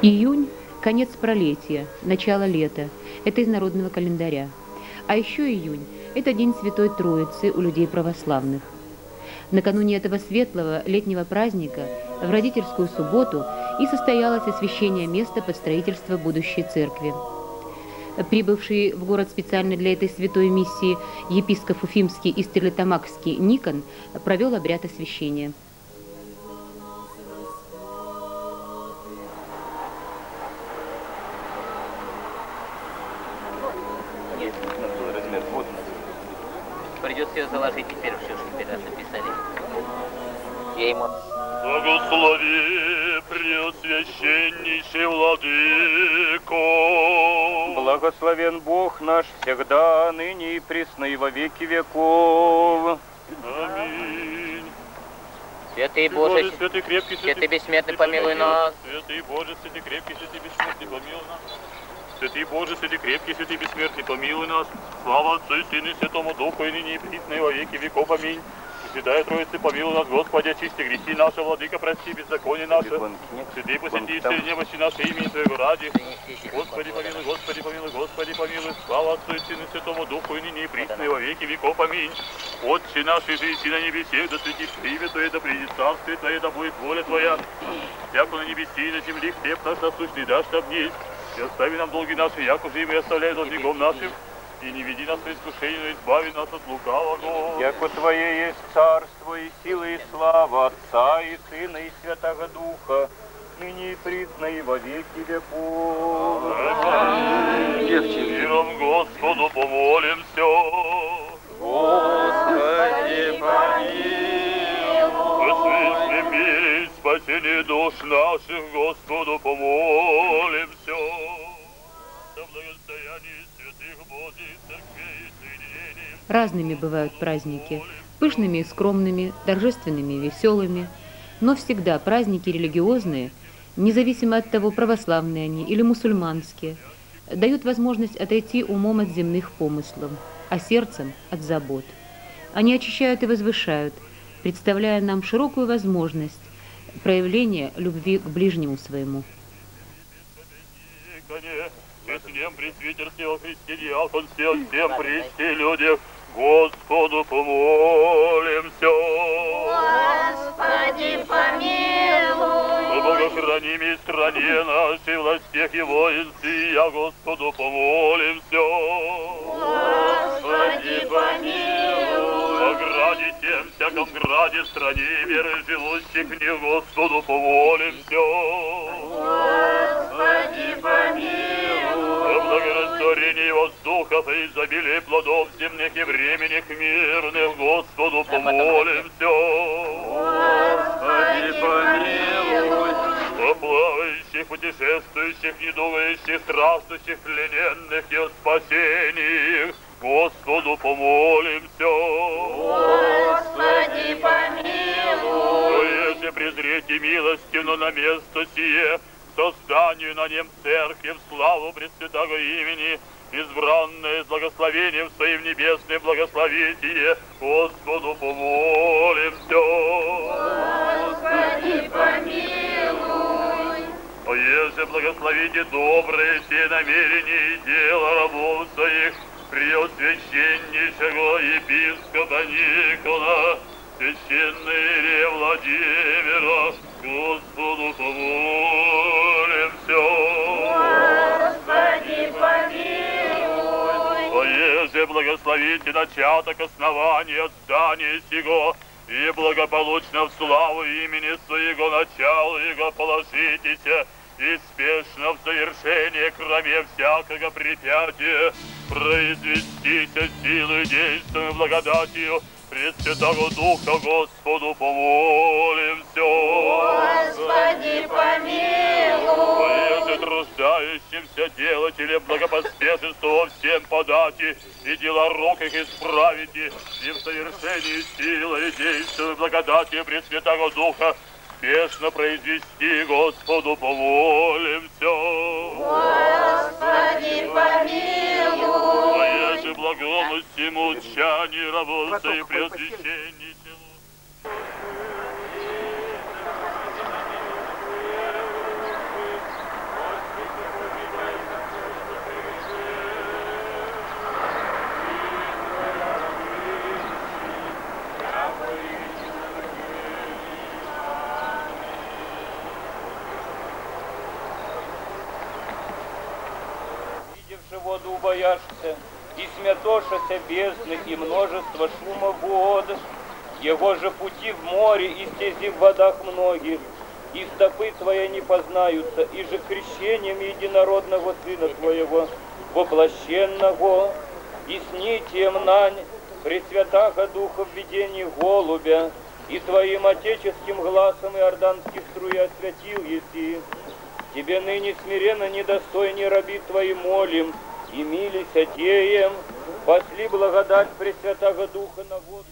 Июнь – конец пролетия, начало лета. Это из народного календаря. А еще июнь – это день Святой Троицы у людей православных. Накануне этого светлого летнего праздника в родительскую субботу и состоялось освящение места под строительство будущей церкви. Прибывший в город специально для этой святой миссии епископ Уфимский и Стерлитамакский Никон провел обряд освящения. Придется ее заложить теперь все, что теперь написали. Я ему... Благослови, Преосвященнейший Владыко! Благословен Бог наш всегда, ныне и присно и во веки веков. Аминь. Святый Боже, святый крепкий, святый бессмертный, помилуй нас. Святый Боже, святый крепкий, святый бессмертный, помилуй нас. Святый Боже, святый крепкий, святый бессмертный, помилуй нас. Слава Отцу и Сыну и Святому Духу, и ныне и присно и во веки веков. Аминь. Святая Троица, помилуй нас, Господи, очисти грехи наши, Владыка, прости беззаконие наше. Святый, посети все немощи наши имени Твоего ради. Господи, помилуй, Господи, помилуй, Господи, помилуй. Слава Отцу и Сыну и Святому Духу, и ныне и присно и во веки веков. Аминь. Отче наш, и жиси на небесе, да светится имя Твое, да придет царствие Твое, да будет воля Твоя. Яко на небесе и на земле хлеб наш насущный дашь нам днесь. И остави нам долги наши, яко же и мы оставляем должником нашим. И не веди нас в искушение, но избави нас от лукавого. Яко Твое есть царство и сила и слава Отца и Сына и Святого Духа, ныне и присно и во веки веков. Миром Господу помолимся. Господи, помилуй. В светлом мире и спасении душ наших Господу помолимся. За благостояние святых Божьих церквей и соединением. Разными бывают праздники – пышными и скромными, торжественными и веселыми. Но всегда праздники религиозные, независимо от того, православные они или мусульманские, дают возможность отойти умом от земных помыслов, а сердцем – от забот. Они очищают и возвышают, представляя нам широкую возможность проявления любви к ближнему своему. Честнем пресвитерстве во Христе диакон всем прести людях, Господу помолимся. Господи, помилуй. О богохранимой стране нашей, властях и воинстве, я Господу помолимся. Господи, помилуй. О граде тем, всяком граде, стране веры живущих, мне Господу помолимся. Господи, помилуй. О благорастворении воздухов и изобилии плодов земных и временных мирных, Господу помолимся. Господи, помилуй. О плавающих, путешествующих, недугающих, страждущих, плененных и о спасении, Господу помолимся. Господи, помилуй. Если презрите милостивно на место сие, созданию на нем церкви в славу Пресвятого имени, избранное с благословением своим небесным благословите, Господу помолимся. Господи, помилуй. А еже благословите добрые все намерения и дела рабов своих, преосвященнейшего епископа Никона, священный Ирия Владимира, Господу помолимся. Господи, помилуй. Поеже благословите начаток основания здания сего, и благополучно в славу имени своего начала его положитесь, и спешно в совершение, кроме всякого препятия, произвестися силой действия благодатью Пресвятого Духа, Господу помолимся. Господи, помилуй. Поеже труждающимся делателям благопоспешества всем подати, и дела рук их исправите, и в совершении силы и действия благодати Пресвятого Духа спешно произвести, Господу помолимся. Господи, помилуй. Поеже благому всему тчани рабов и преосвященней телу. воду убояшься, и смятошася бездны, и множество шума вод. Его же пути в море, и стези в водах многих, и стопы твои не познаются, и же крещением единородного Сына Твоего, воплощенного, и с нитием нань, Пресвятаго Духа в видении голубя, и Твоим отеческим глазом иорданских струй освятил еси. Тебе ныне смиренно недостойней раби Твои молим, и мились отеем, посли благодать Пресвятаго Духа на воду.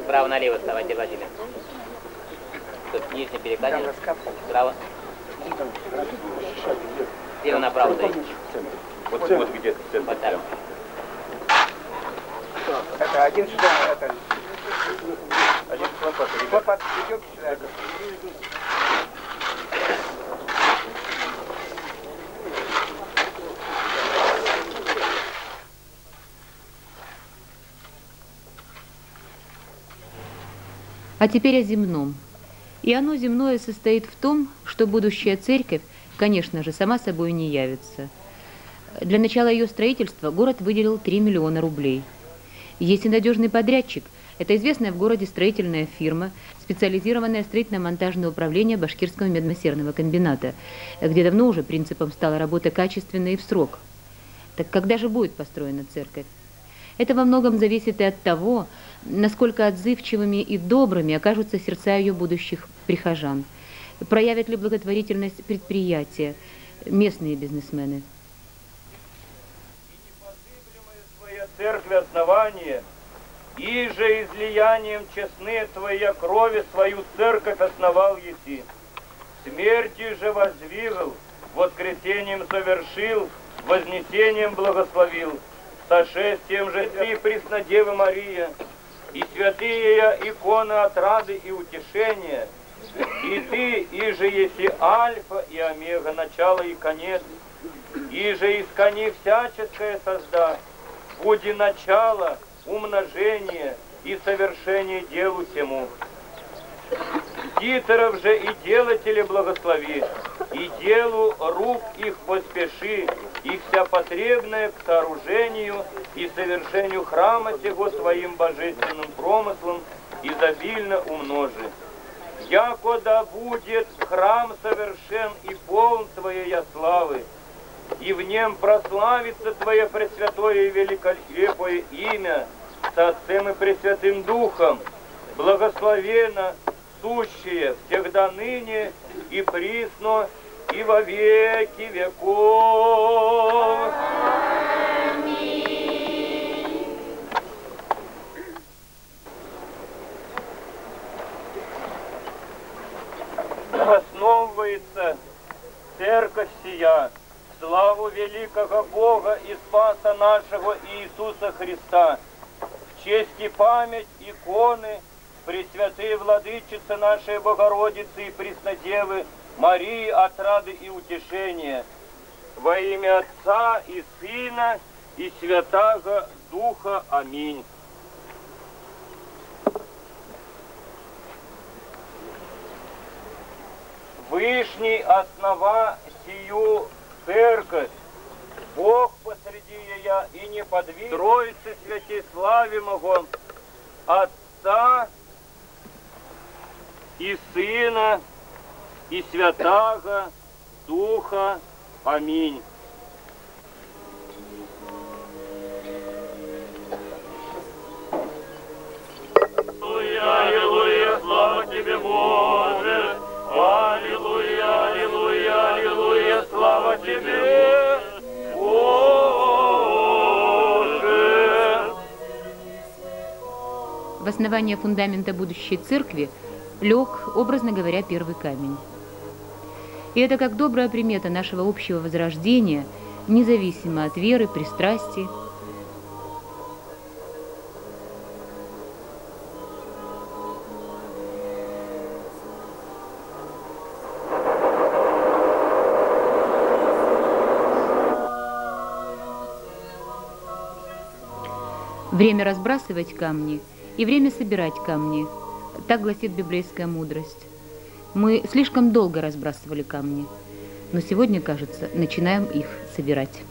Справа налево вставайте, Владимир. Тут нижний перекладин. Справа. Слева направо стоите. Вот где Вот так. Это один сюда, это... один хлопот. Вот идем сюда. А теперь о земном. И оно земное состоит в том, что будущая церковь, конечно же, сама собой не явится. Для начала ее строительства город выделил 3 миллиона рублей. Есть и надежный подрядчик. Это известная в городе строительная фирма, специализированное строительно-монтажное управление Башкирского медно-серного комбината, где давно уже принципом стала работа качественная и в срок. Так когда же будет построена церковь? Это во многом зависит и от того, насколько отзывчивыми и добрыми окажутся сердца ее будущих прихожан. Проявят ли благотворительность предприятия, местные бизнесмены. Твоя церковь основание, и же излиянием честны Твоя крови свою церковь основал еси. Смертью же воздвигал, воскресением совершил, вознесением благословил. Сошествием же Ты, Преснодева Мария, и святые иконы отрады и утешения, и Ты, и же еси Альфа и Омега, начало и конец, и же искони всяческое созда, буди начало, умножение и совершение делу сему. Дитеров же и делателя благослови, и делу рук их поспеши, и вся потребная к сооружению и совершению храма сего Твоим божественным промыслом изобильно умножи. Якода будет храм совершен и полн Твоей славы, и в нем прославится Твое пресвятое и великолепое имя с Отцем и Пресвятым Духом, благословенно сущее всегда ныне и присно и во веки веков. Основывается церковь сия в славу великого Бога и Спаса нашего Иисуса Христа, в честь и память иконы Пресвятые Владычицы нашей Богородицы и Преснодевы Марии, отрады и утешения, во имя Отца и Сына и Святаго Духа. Аминь. Вышний основа сию церковь, Бог посреди ея и неподвижный, Троицы святиславимого Отца и Сына и Святаго Духа. Аминь. Аллилуйя, слава Тебе, Боже! Аллилуйя, аллилуйя, аллилуйя, слава Тебе, Боже! В основание фундамента будущей церкви лег, образно говоря, первый камень. И это как добрая примета нашего общего возрождения, независимо от веры, пристрастий. Время разбрасывать камни и время собирать камни. Так гласит библейская мудрость. Мы слишком долго разбрасывали камни, но сегодня, кажется, начинаем их собирать.